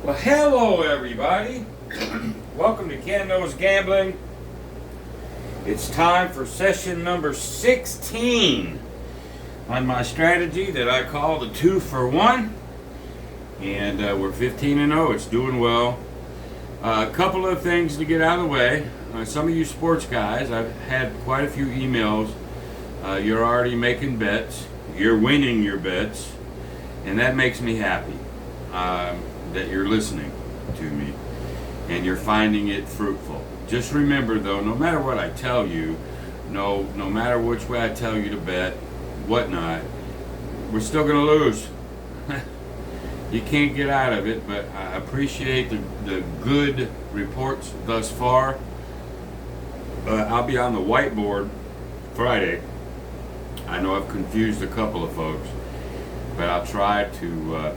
Well, hello everybody. Welcome to Ken Knows Gambling. It's time for session number 16 on my strategy that I call the 2-for-1. And we're 15-0. It's doing well. A couple of things to get out of the way. Some of you sports guys, I've had quite a few emails. You're already making bets. You're winning your bets. And that makes me happy. That you're listening to me and you're finding it fruitful. Just remember though, no matter what I tell you, no matter which way I tell you to bet, whatnot, we're still gonna lose. You can't get out of it, but I appreciate the good reports thus far. I'll be on the whiteboard Friday. I know I've confused a couple of folks, but I'll try to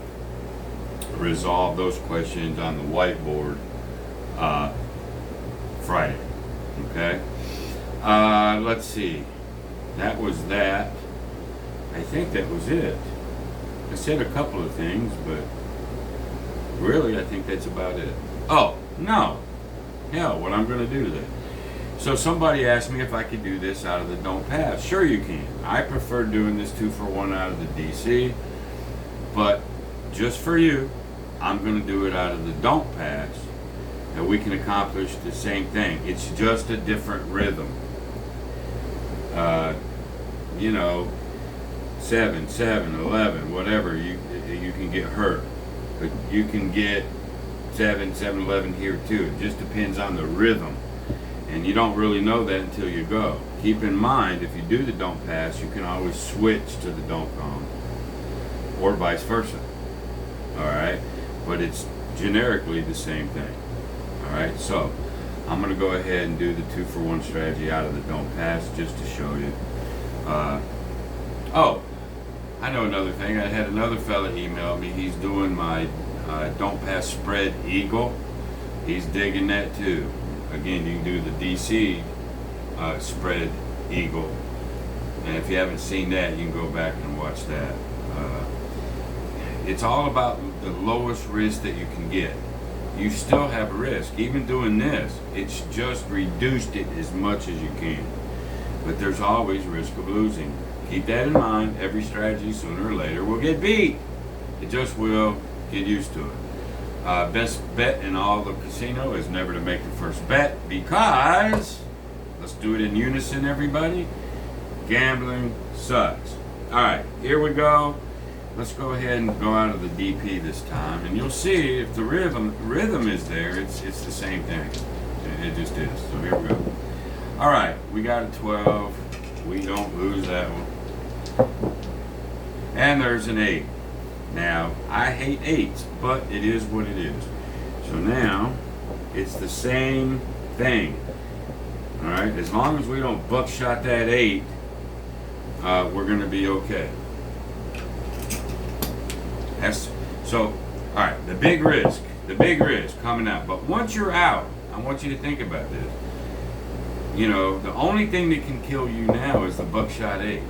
resolve those questions on the whiteboard Friday. Okay? Let's see. That was that. I think that was it. I said a couple of things, but really I think that's about it. Oh, no. Hell, what I'm going to do today. So somebody asked me if I could do this out of the don't pass. Sure you can. I prefer doing this 2-for-1 out of the DC, but just for you, I'm going to do it out of the don't pass, and we can accomplish the same thing. It's just a different rhythm. 7, 11, whatever, you can get hurt. But you can get 7, 11 here too. It just depends on the rhythm. And you don't really know that until you go. Keep in mind, if you do the don't pass, you can always switch to the don't gong, or vice versa. Alright? But it's generically the same thing. Alright, so I'm going to go ahead and do the 2-for-1 strategy out of the don't pass just to show you. Oh, I know another thing. I had another fella email me. He's doing my don't pass spread eagle. He's digging that too. Again, you can do the DC spread eagle. And if you haven't seen that, you can go back and watch that. It's all about the lowest risk that you can get. You still have a risk. Even doing this, it's just reduced it as much as you can. But there's always risk of losing. Keep that in mind. Every strategy, sooner or later, will get beat. It just will. Get used to it. Best bet in all the casino is never to make the first bet, because, let's do it in unison, everybody, gambling sucks. Alright, here we go. Let's go ahead and go out of the DP this time, and you'll see if the rhythm is there, it's the same thing. It just is. So here we go. Alright, we got a 12. We don't lose that one. And there's an 8. Now, I hate 8s, but it is what it is. So now, it's the same thing. Alright, as long as we don't buckshot that 8, we're going to be okay. So, alright, the big risk coming out. But once you're out, I want you to think about this. You know, the only thing that can kill you now is the buckshot 8.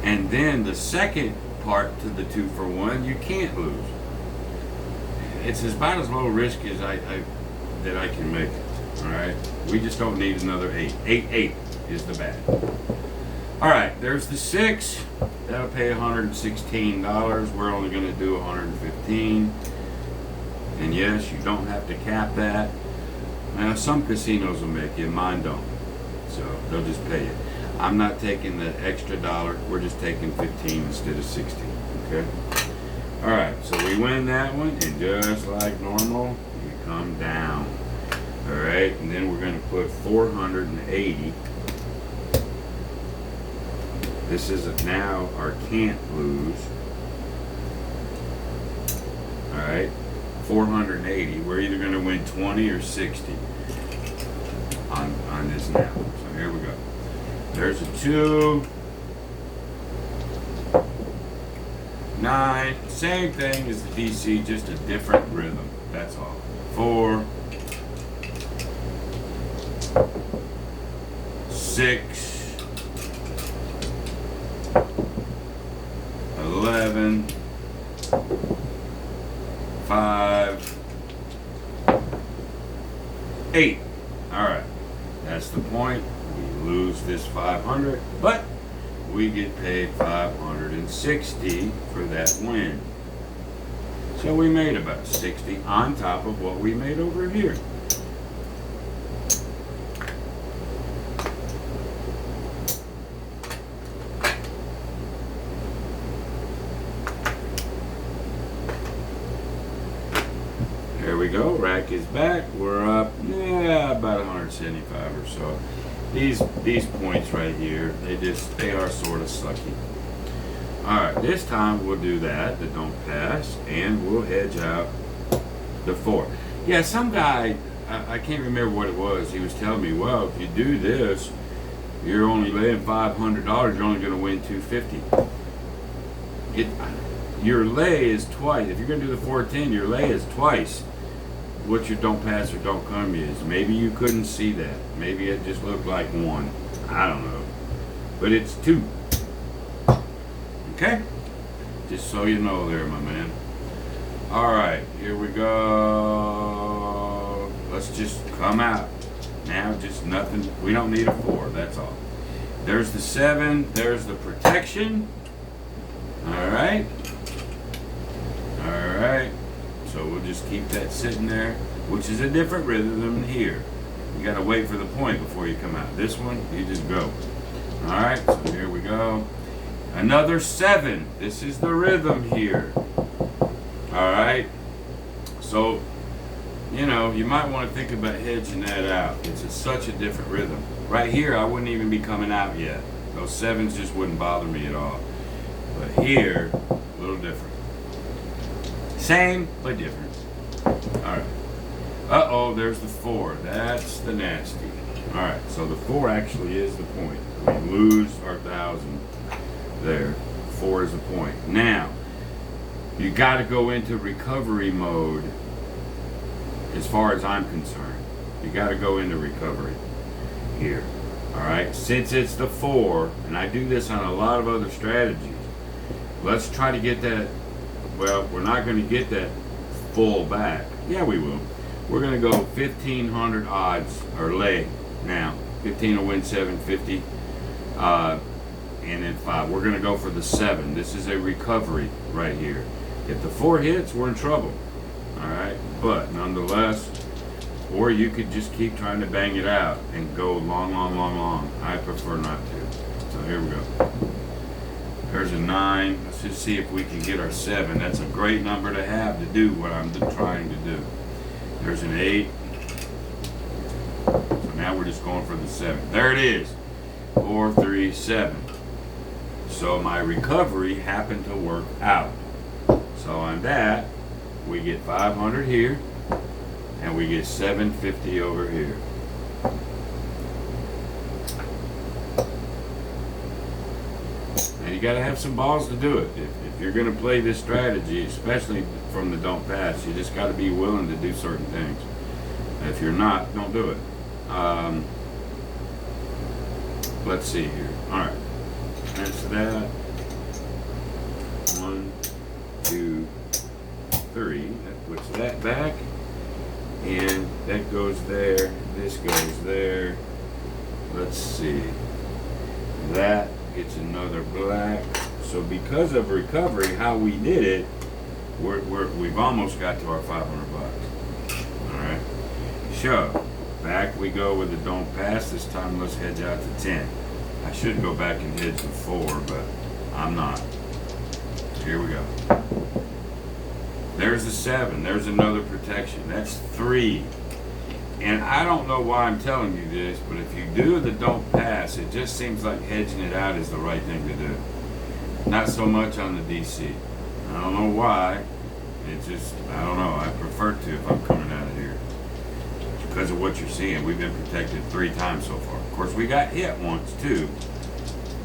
And then the second part to the 2-for-1, you can't lose. It's about as low risk as I can make it. Alright? We just don't need another 8. 8 is the bad. Alright, there's the 6. That'll pay $116. We're only going to do $115. And yes, you don't have to cap that. Now, some casinos will make you, mine don't. So, they'll just pay you. I'm not taking the extra dollar. We're just taking 15 instead of 16. Okay? Alright, so we win that one, and just like normal, you come down. Alright, and then we're going to put 480. This is now our can't lose. Alright, 480. We're either going to win 20 or 60 on this now. So here we go. There's a 2. 9. Same thing as the DC, just a different rhythm. That's all. 4. 6. 11, 5, 8. All right, that's the point. We lose this 500, but we get paid 560 for that win. So we made about 60 on top of what we made over here. There we go, rack is back. We're up, about 175 or so. These points right here, they are sort of sucky. All right, this time we'll do that, the don't pass, and we'll hedge out the 4. Yeah, some guy, I can't remember what it was, he was telling me, well, if you do this, you're only laying $500, you're only going to win $250. Your lay is twice. If you're going to do the 410, your lay is twice what your don't pass or don't come is. Maybe you couldn't see that. Maybe it just looked like 1. I don't know. But it's 2. Okay? Just so you know there, my man. Alright, here we go. Let's just come out. Now just nothing. We don't need a 4, that's all. There's the 7. There's the protection. Alright. Alright. So we'll just keep that sitting there, which is a different rhythm than here. You gotta wait for the point before you come out. This one, you just go. Alright, so here we go. Another 7. This is the rhythm here. Alright. So, you know, you might want to think about hedging that out. It's such a different rhythm. Right here, I wouldn't even be coming out yet. Those 7s just wouldn't bother me at all. But here, a little different. Same, but different. Alright. Uh-oh, there's the 4. That's the nasty. Alright, so the 4 actually is the point. We lose our 1,000 there. 4 is the point. Now, you got to go into recovery mode as far as I'm concerned. You got to go into recovery here. Alright, since it's the 4, and I do this on a lot of other strategies, let's try to get that. Well, we're not going to get that full back. Yeah, we will. We're going to go 1,500 odds, or lay now. 15 will win 750. And then 5. We're going to go for the 7. This is a recovery right here. If the 4 hits, we're in trouble. Alright? But nonetheless, or you could just keep trying to bang it out and go long, long, long, long. I prefer not to. So here we go. There's a 9. Let's just see if we can get our 7. That's a great number to have to do what I'm trying to do. There's an 8. So now we're just going for the 7. There it is. 4, 3, 7. So my recovery happened to work out. So on that, we get 500 here, and we get 750 over here. And you got to have some balls to do it. If you're going to play this strategy, especially from the don't pass, you just got to be willing to do certain things. If you're not, don't do it. Let's see here. All right. That's that. 1, 2, 3. That puts that back. And that goes there. This goes there. Let's see. That gets another black. So because of recovery, how we did it, we've almost got to our 500 bucks. All right. So back we go with the don't pass. This time let's hedge out to 10. I should go back and hedge the 4, but I'm not. Here we go. There's the 7. There's another protection. That's 3. And I don't know why I'm telling you this, but if you do the don't pass, it just seems like hedging it out is the right thing to do. Not so much on the DC. I don't know why. It just, I don't know. I prefer to if I'm coming out of here. Because of what you're seeing. We've been protected 3 times so far. Of course, we got hit once too.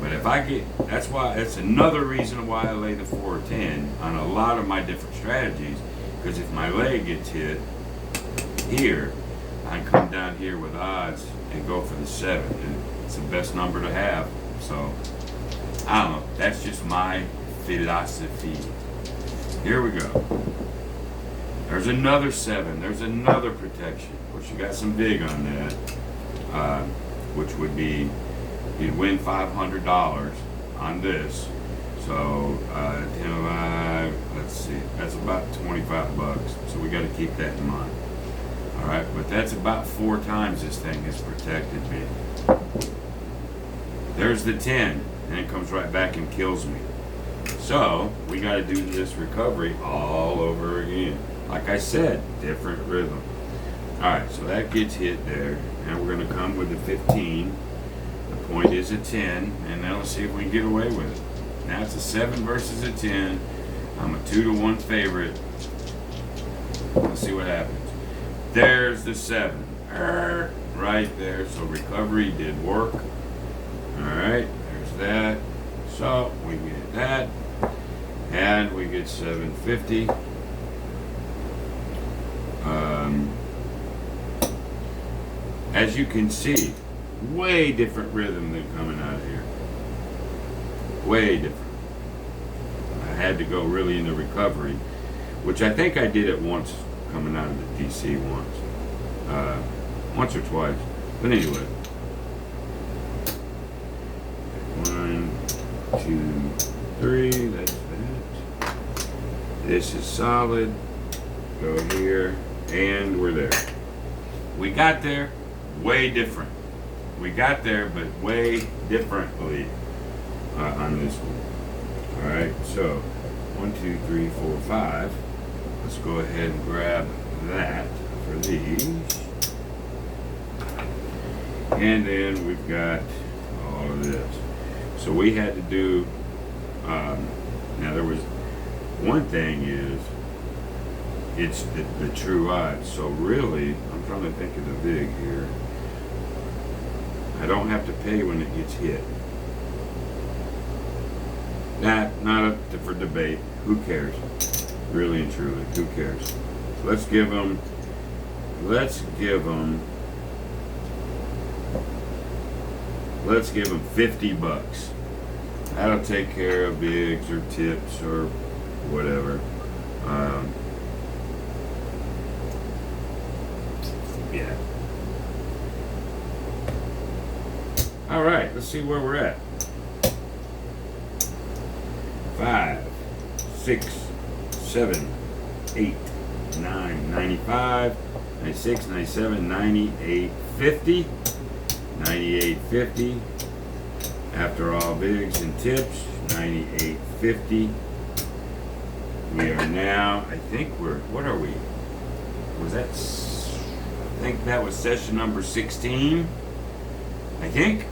But if I get, that's another reason why I lay the 4 or 10 on a lot of my different strategies. Because if my leg gets hit here, I can come down here with odds and go for the 7. And it's the best number to have. So, I don't know. That's just my philosophy. Here we go. There's another 7. There's another protection. Of course, you got some big on that, which would be you'd win $500 on this. So, let's see, that's about 25 bucks. So we got to keep that in mind. All right, but that's about 4 times this thing has protected me. There's the 10, and it comes right back and kills me. So we got to do this recovery all over again. Like I said, different rhythm. All right, so that gets hit there. Now we're going to come with the 15. The point is a 10, and now let's see if we can get away with it. Now it's a 7 versus a 10. I'm a 2-to-1 favorite. Let's see what happens. There's the 7. Right there. So recovery did work. All right, there's that. So we get that. And we get 750. As you can see, way different rhythm than coming out of here. Way different. I had to go really into recovery, which I think I did it once coming out of the DC once or twice. But anyway. 1, 2, 3, that's that. This is solid. Go here, and we're there. We got there, way different. We got there, but way differently on this one. All right, so 1, 2, 3, 4, 5. Let's go ahead and grab that for these. And then we've got all of this. So we had to do, now there was, one thing is, it's the true odds. So really, I'm trying to think of the vig here. I don't have to pay when it gets hit. Not up for debate. Who cares? Really and truly, who cares? So let's give them 50 bucks. That'll take care of bigs or tips or whatever. Yeah. All right, let's see where we're at. 5, 6, 7, 8, 9, 95, 96, 97, 98, 50. 98.50 after all bigs and tips. 98.50. We are now, I think what are we? Was that, I think that was session number 16, I think.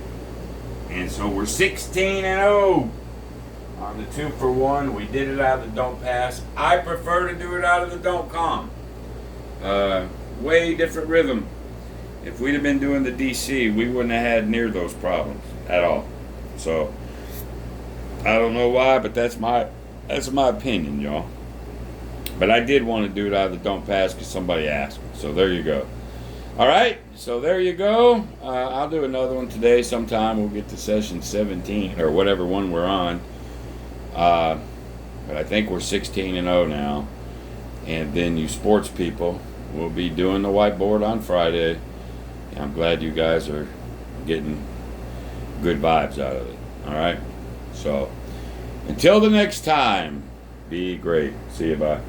And so we're 16-0 on the 2-for-1. We did it out of the don't pass. I prefer to do it out of the don't com. Way different rhythm. If we'd have been doing the DC, we wouldn't have had near those problems at all. So I don't know why, but that's my opinion, y'all. But I did want to do it out of the don't pass because somebody asked me. So there you go. All right, so there you go. I'll do another one today sometime. We'll get to session 17 or whatever one we're on. But I think we're 16-0 now. And then you sports people will be doing the whiteboard on Friday. I'm glad you guys are getting good vibes out of it. All right? So, until the next time, be great. See you, bye.